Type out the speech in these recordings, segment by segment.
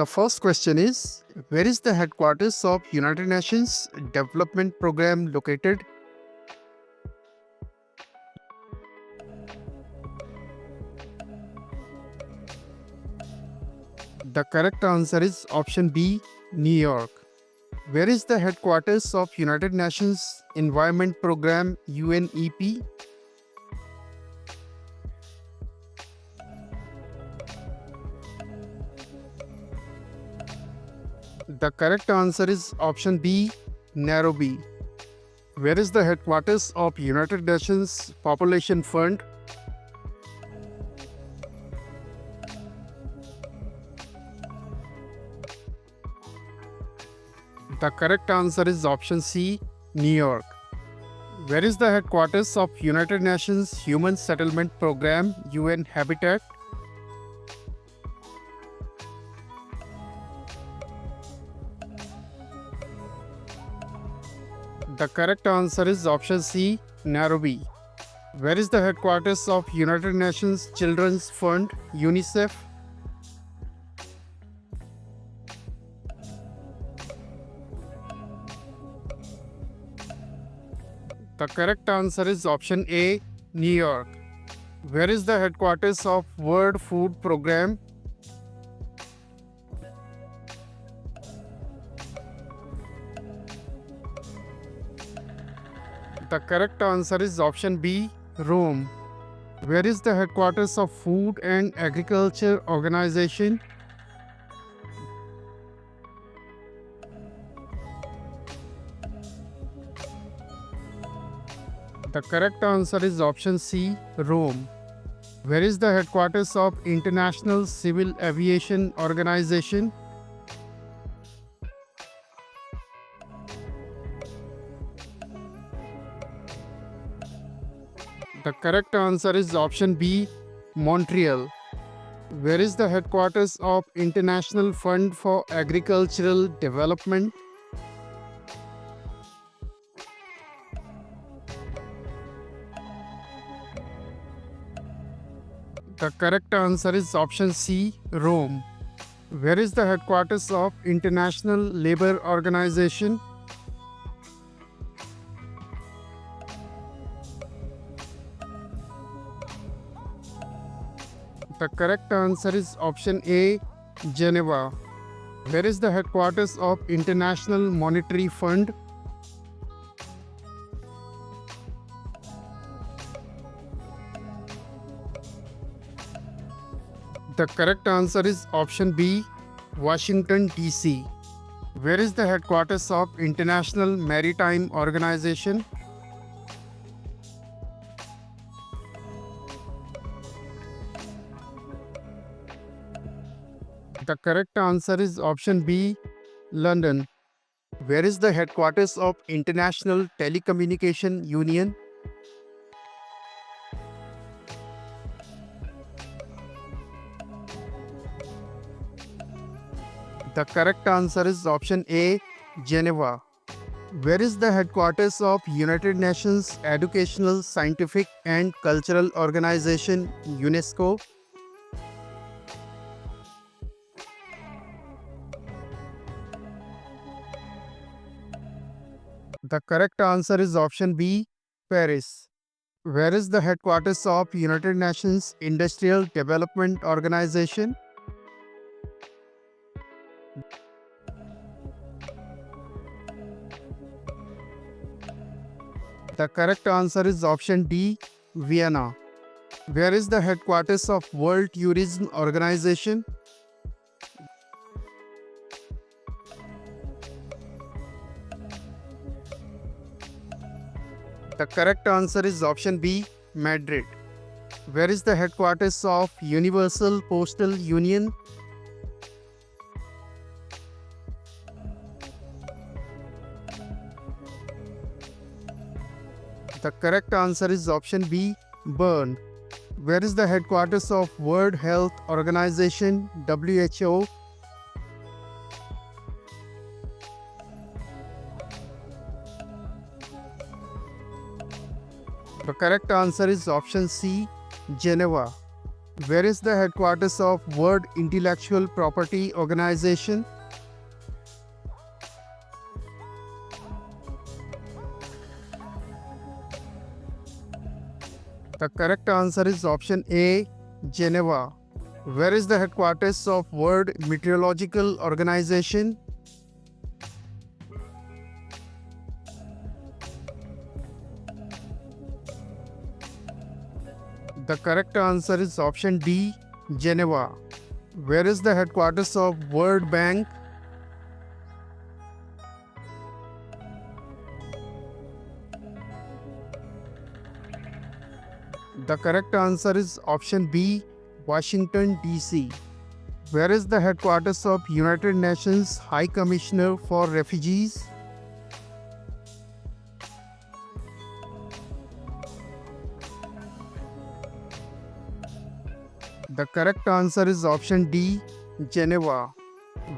The first question is, where is the headquarters of United Nations Development Program located? The correct answer is option B, New York. Where is the headquarters of United Nations Environment Program UNEP? The correct answer is option B, Nairobi. Where is the headquarters of United Nations Population Fund? The correct answer is option C, New York. Where is the headquarters of United Nations Human Settlement Program UN Habitat? The correct answer is option C, Nairobi. Where is the headquarters of United Nations Children's Fund UNICEF? The correct answer is option A, New York. Where is the headquarters of World Food Program? The correct answer is option B, Rome. Where is the headquarters of Food and Agriculture Organization? The correct answer is option C, Rome. Where is the headquarters of International Civil Aviation Organization? The correct answer is option B, Montreal. Where is the headquarters of International Fund for Agricultural Development? The correct answer is option C, Rome. Where is the headquarters of International Labour Organization? The correct answer is option A, Geneva. Where is the headquarters of International Monetary Fund? The correct answer is option B, Washington, D.C. Where is the headquarters of International Maritime Organization? The correct answer is option B, London. Where is the headquarters of International Telecommunication Union? The correct answer is option A, Geneva. Where is the headquarters of United Nations Educational, Scientific and Cultural Organization UNESCO? The correct answer is option B, Paris. Where is the headquarters of United Nations Industrial Development Organization? The correct answer is option D, Vienna. Where is the headquarters of World Tourism Organization? The correct answer is option B, Madrid. Where is the headquarters of Universal Postal Union? The correct answer is option B, Bern. Where is the headquarters of World Health Organization WHO? The correct answer is option C, Geneva. Where is the headquarters of World Intellectual Property Organization? The correct answer is option A, Geneva. Where is the headquarters of World Meteorological Organization? The correct answer is option D, Geneva. Where is the headquarters of World Bank? The correct answer is option B, Washington, D.C. Where is the headquarters of United Nations High Commissioner for Refugees? The correct answer is option D, Geneva.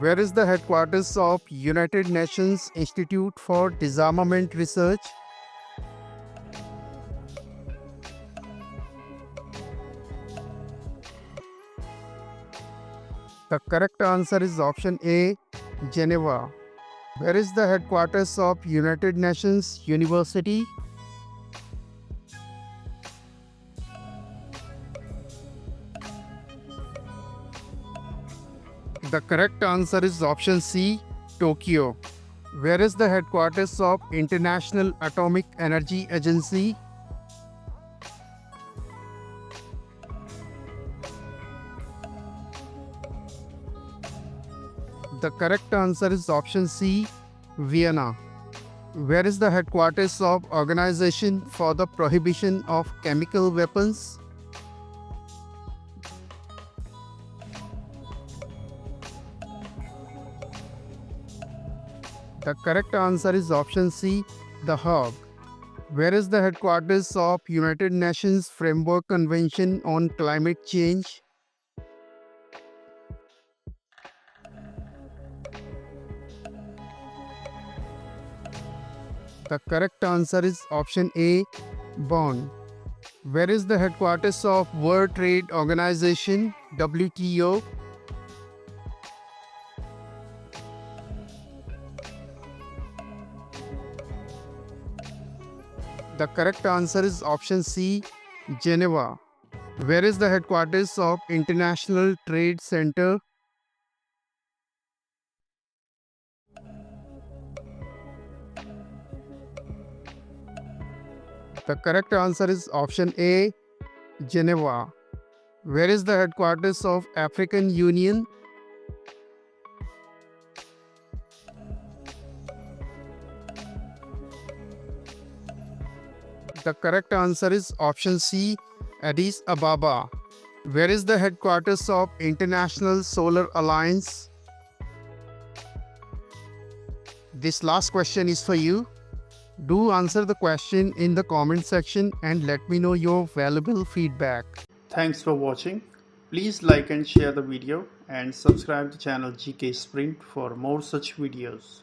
Where is the headquarters of United Nations Institute for Disarmament Research? The correct answer is option A, Geneva. Where is the headquarters of United Nations University? The correct answer is option C, Tokyo. Where is the headquarters of International Atomic Energy Agency? The correct answer is option C, Vienna. Where is the headquarters of Organization for the Prohibition of Chemical Weapons? The correct answer is option C, The Hague. Where is the headquarters of United Nations Framework Convention on Climate Change? The correct answer is option A, Bonn. Where is the headquarters of World Trade Organization, WTO? The correct answer is option C, Geneva. Where is the headquarters of International Trade Center? The correct answer is option A, Geneva. Where is the headquarters of African Union? The correct answer is option C, Addis Ababa. Where is the headquarters of International Solar Alliance? This last question is for you. Do answer the question in the comment section and let me know your valuable feedback. Thanks for watching. Please like and share the video and subscribe the channel GK Sprint for more such videos.